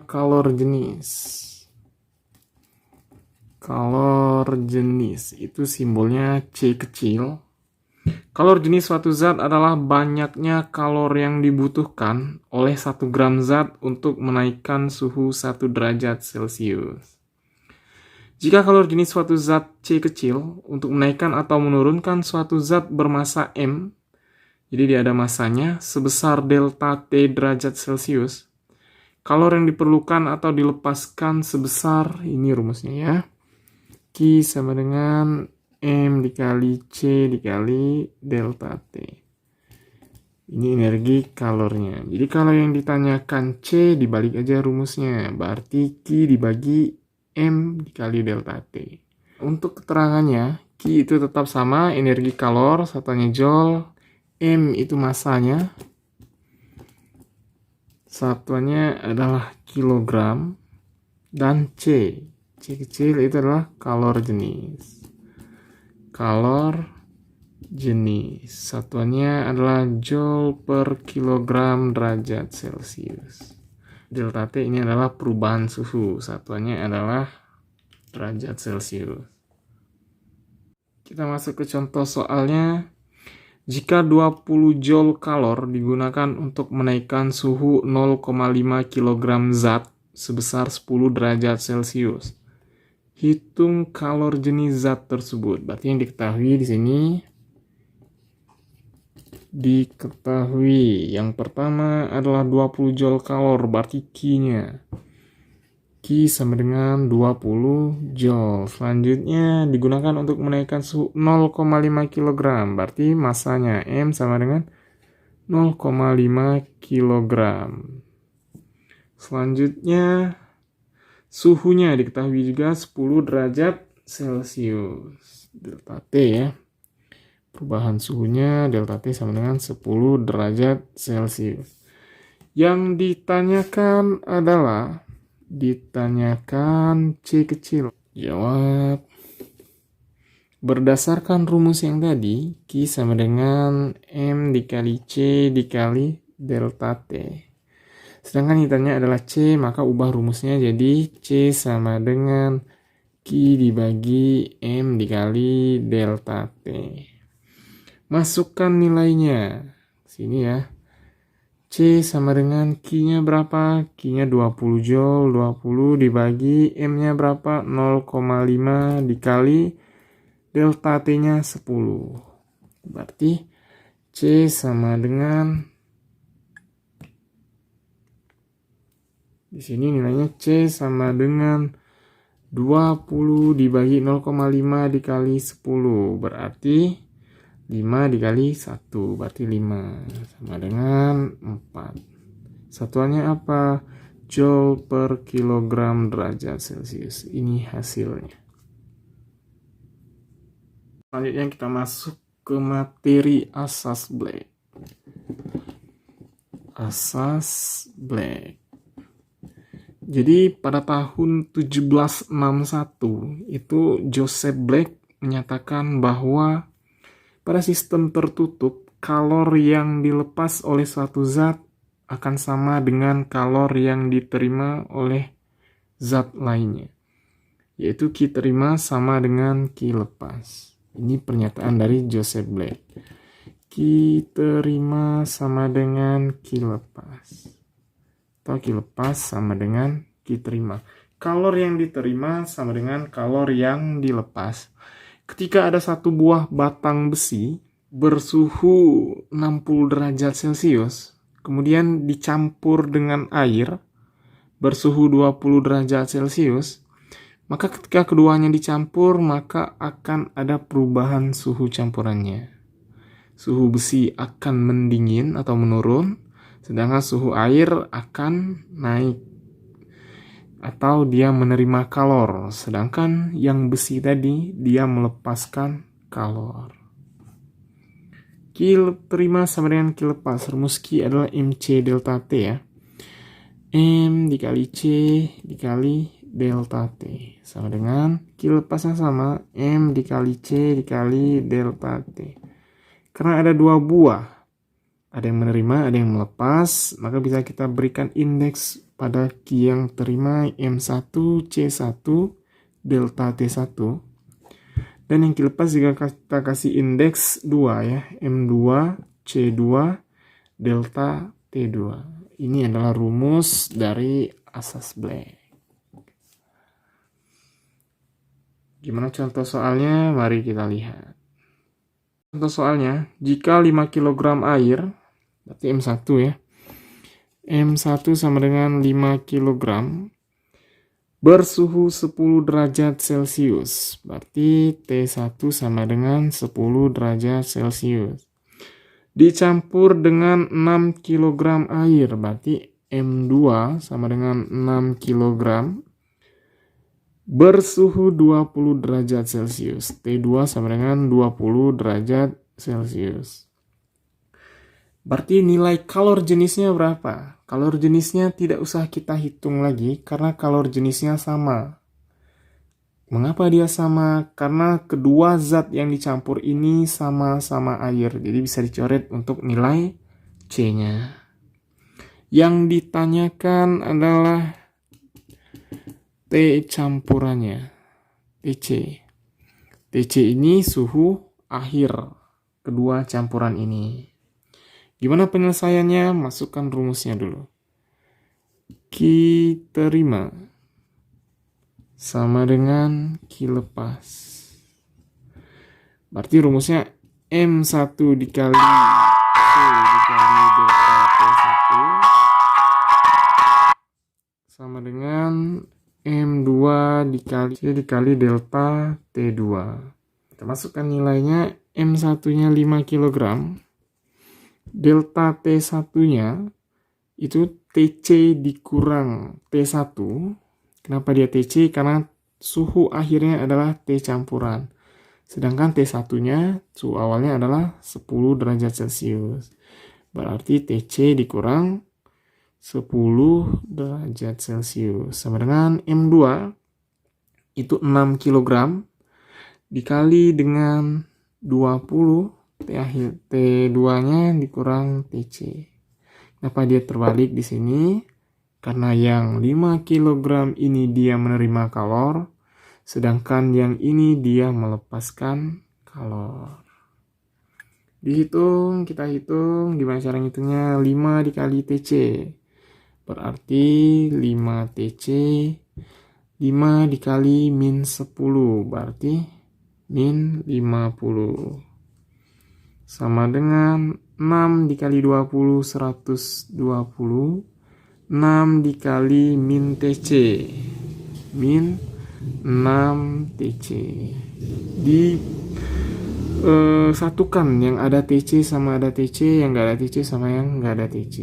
kalor jenis. Kalor jenis itu simbolnya C kecil. Kalor jenis suatu zat adalah banyaknya kalor yang dibutuhkan oleh 1 gram zat untuk menaikkan suhu 1 derajat Celcius. Jika kalor jenis suatu zat C kecil untuk menaikkan atau menurunkan suatu zat bermasa M, jadi dia ada masanya sebesar delta T derajat Celcius, kalor yang diperlukan atau dilepaskan sebesar, ini rumusnya ya, Q sama dengan M dikali C dikali delta T. Ini energi kalornya. Jadi kalau yang ditanyakan C, dibalik aja rumusnya. Berarti Q dibagi M dikali delta T. Untuk keterangannya, Q itu tetap sama, energi kalor, satuannya joule. M itu masanya, satuannya adalah kilogram. Dan C kecil itu adalah kalor jenis. Kalor jenis, satuannya adalah joule per kilogram derajat Celcius. Delta T ini adalah perubahan suhu, satuannya adalah derajat Celcius. Kita masuk ke contoh soalnya. Jika 20 joule kalor digunakan untuk menaikkan suhu 0,5 kg zat sebesar 10 derajat Celcius, hitung kalor jenis zat tersebut. Berarti yang diketahui di sini yang pertama adalah 20 joule kalor, berarti Q-nya. Q sama dengan 20 joule. Selanjutnya digunakan untuk menaikkan suhu 0,5 kg, berarti masanya M sama dengan 0,5 kg. Selanjutnya suhunya diketahui juga 10 derajat Celcius. Delta T ya. Perubahan suhunya delta T sama dengan 10 derajat Celcius. Yang ditanyakan adalah C kecil. Jawab. Berdasarkan rumus yang tadi, Q sama dengan M dikali C dikali delta T. Sedangkan ditanya adalah C, maka ubah rumusnya jadi C sama dengan Q dibagi M dikali delta T. Masukkan nilainya. Sini ya. C sama dengan Q-nya berapa? Q-nya 20 joule, 20 dibagi M-nya berapa? 0,5 dikali delta T-nya 10. Berarti C sama dengan, di sini nilainya C sama dengan 20 dibagi 0,5 dikali 10. Berarti 5 dikali 1. Berarti 5. Sama dengan 4. Satuannya apa? Joule per kilogram derajat Celcius. Ini hasilnya. Selanjutnya kita masuk ke materi asas Black. Asas Black. Jadi pada tahun 1761 itu Joseph Black menyatakan bahwa pada sistem tertutup kalor yang dilepas oleh suatu zat akan sama dengan kalor yang diterima oleh zat lainnya, yaitu Q terima sama dengan Q lepas. Ini pernyataan dari Joseph Black. Q terima sama dengan Q lepas. Atau Q lepas sama dengan Q terima. Kalor yang diterima sama dengan kalor yang dilepas. Ketika ada satu buah batang besi bersuhu 60 derajat Celcius, kemudian dicampur dengan air bersuhu 20 derajat Celcius, maka ketika keduanya dicampur, maka akan ada perubahan suhu campurannya. Suhu besi akan mendingin atau menurun, sedangkan suhu air akan naik atau dia menerima kalor, sedangkan yang besi tadi dia melepaskan kalor. Q terima sama dengan Q lepas. Rumus Q adalah MC delta T ya. M dikali C dikali delta T sama dengan Q lepasnya sama M dikali C dikali delta T. Karena ada dua buah, ada yang menerima, ada yang melepas, maka bisa kita berikan indeks pada Q yang terima M1, C1, delta T1. Dan yang Q lepas juga kita kasih indeks 2 ya, M2, C2, delta T2. Ini adalah rumus dari asas Black. Gimana contoh soalnya? Mari kita lihat. Contoh soalnya, jika 5 kg air, berarti M1 ya, M1 sama dengan 5 kg, bersuhu 10 derajat Celcius, berarti T1 sama dengan 10 derajat Celcius. Dicampur dengan 6 kg air, berarti M2 sama dengan 6 kg, bersuhu 20 derajat Celcius. T2 sama dengan 20 derajat Celcius. Berarti nilai kalor jenisnya berapa? Kalor jenisnya tidak usah kita hitung lagi karena kalor jenisnya sama. Mengapa dia sama? Karena kedua zat yang dicampur ini sama-sama air. Jadi bisa dicoret untuk nilai C-nya. Yang ditanyakan adalah T campurannya, TC. TC ini suhu akhir kedua campuran ini. Gimana penyelesaiannya? Masukkan rumusnya dulu. Q terima sama dengan Q lepas. Berarti rumusnya M1 dikali C dikali delta T1 sama dengan M2 dikali C dikali delta T2. Kita masukkan nilainya. M1-nya 5 kg. Delta T1-nya itu TC dikurang T1. Kenapa dia TC? Karena suhu akhirnya adalah T campuran. Sedangkan T1-nya suhu awalnya adalah 10 derajat Celcius. Berarti TC dikurang 10 derajat Celcius sama dengan M2 itu 6 kg dikali dengan 20 T2-nya dikurang TC. Kenapa dia terbalik di sini? Karena yang 5 kg ini dia menerima kalor, sedangkan yang ini dia melepaskan kalor. Dihitung, kita hitung, gimana cara ngitungnya? 5 dikali TC. Berarti 5 TC, 5 dikali min 10, berarti min 50. Sama dengan 6 dikali 20, 120. 6 dikali min TC, min 6 TC. Satukan yang ada TC sama ada TC, yang nggak ada TC sama yang nggak ada TC.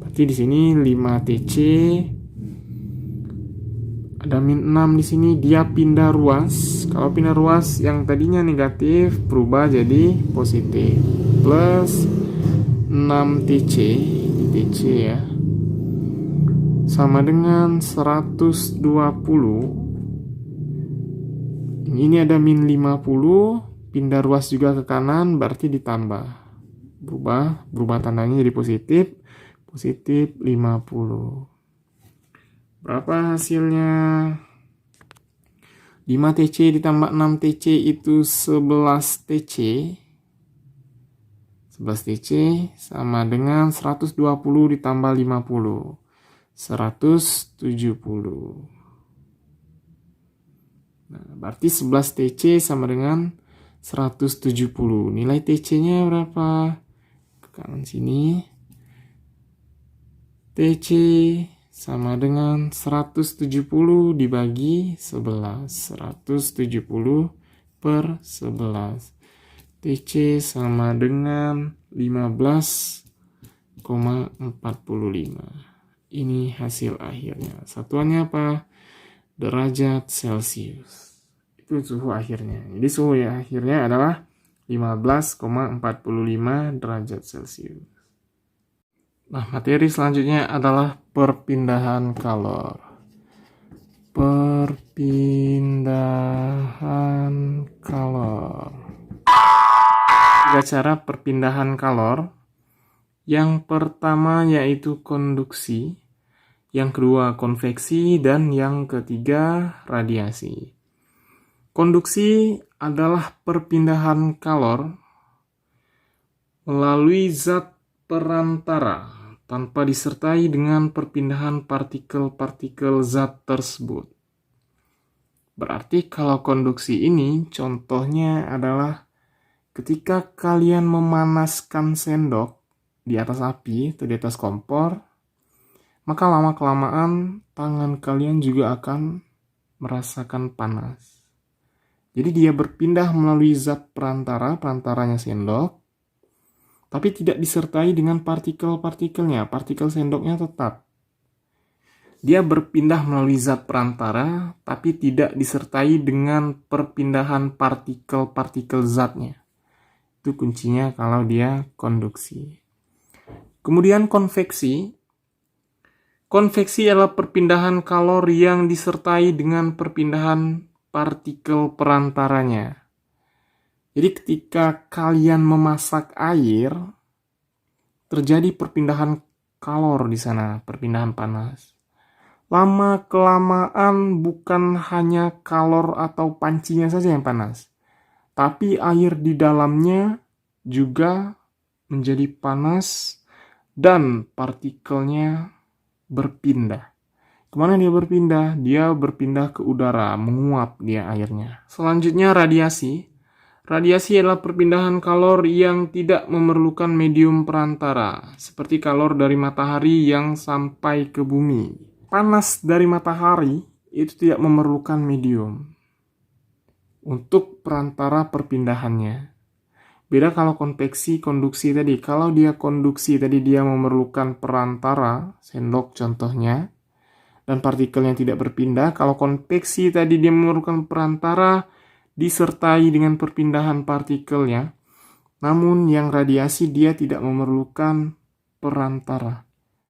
Berarti di sini 5 TC, ada min 6 di sini, dia pindah ruas. Kalau pindah ruas yang tadinya negatif berubah jadi positif. Plus 6 TC, di TC ya, sama dengan 120. Ini ada min 50, pindah ruas juga ke kanan, berarti ditambah. Berubah tandanya jadi positif, positif 50. Berapa hasilnya? 5 TC ditambah 6 TC itu 11 TC. 11 TC sama dengan 120 ditambah 50. 170. Nah, berarti 11 TC sama dengan 170. Nilai TC-nya berapa? Ke kanan sini. TC sama dengan 170 dibagi 11. 170 per 11. TC sama dengan 15,45. Ini hasil akhirnya. Satuannya apa? Derajat Celcius. Itu suhu akhirnya. Jadi suhu akhirnya adalah 15,45 derajat Celcius. Nah, materi selanjutnya adalah perpindahan kalor. Perpindahan kalor. Tiga cara perpindahan kalor. Yang pertama yaitu konduksi. yang kedua konveksi, dan yang ketiga radiasi. Konduksi adalah perpindahan kalor melalui zat perantara tanpa disertai dengan perpindahan partikel-partikel zat tersebut. Berarti kalau konduksi ini contohnya adalah ketika kalian memanaskan sendok di atas api atau di atas kompor, maka lama-kelamaan tangan kalian juga akan merasakan panas. Jadi dia berpindah melalui zat perantaranya sendok, tapi tidak disertai dengan partikel-partikelnya, partikel sendoknya tetap. Dia berpindah melalui zat perantara, tapi tidak disertai dengan perpindahan partikel-partikel zatnya. Itu kuncinya kalau dia konduksi. Kemudian konveksi. Konveksi adalah perpindahan kalor yang disertai dengan perpindahan partikel perantaranya. Jadi ketika kalian memasak air, terjadi perpindahan kalor di sana, perpindahan panas. Lama-kelamaan bukan hanya kalor atau pancinya saja yang panas, tapi air di dalamnya juga menjadi panas dan partikelnya berpindah. Kemana dia berpindah? Dia berpindah ke udara, menguap dia airnya. Selanjutnya radiasi. Radiasi adalah perpindahan kalor yang tidak memerlukan medium perantara, seperti kalor dari matahari yang sampai ke bumi. Panas dari matahari itu tidak memerlukan medium untuk perantara perpindahannya. Beda kalau konveksi, konduksi tadi. Kalau dia konduksi tadi dia memerlukan perantara, sendok contohnya, dan partikelnya tidak berpindah. Kalau konveksi tadi dia memerlukan perantara disertai dengan perpindahan partikelnya. Namun yang radiasi dia tidak memerlukan perantara.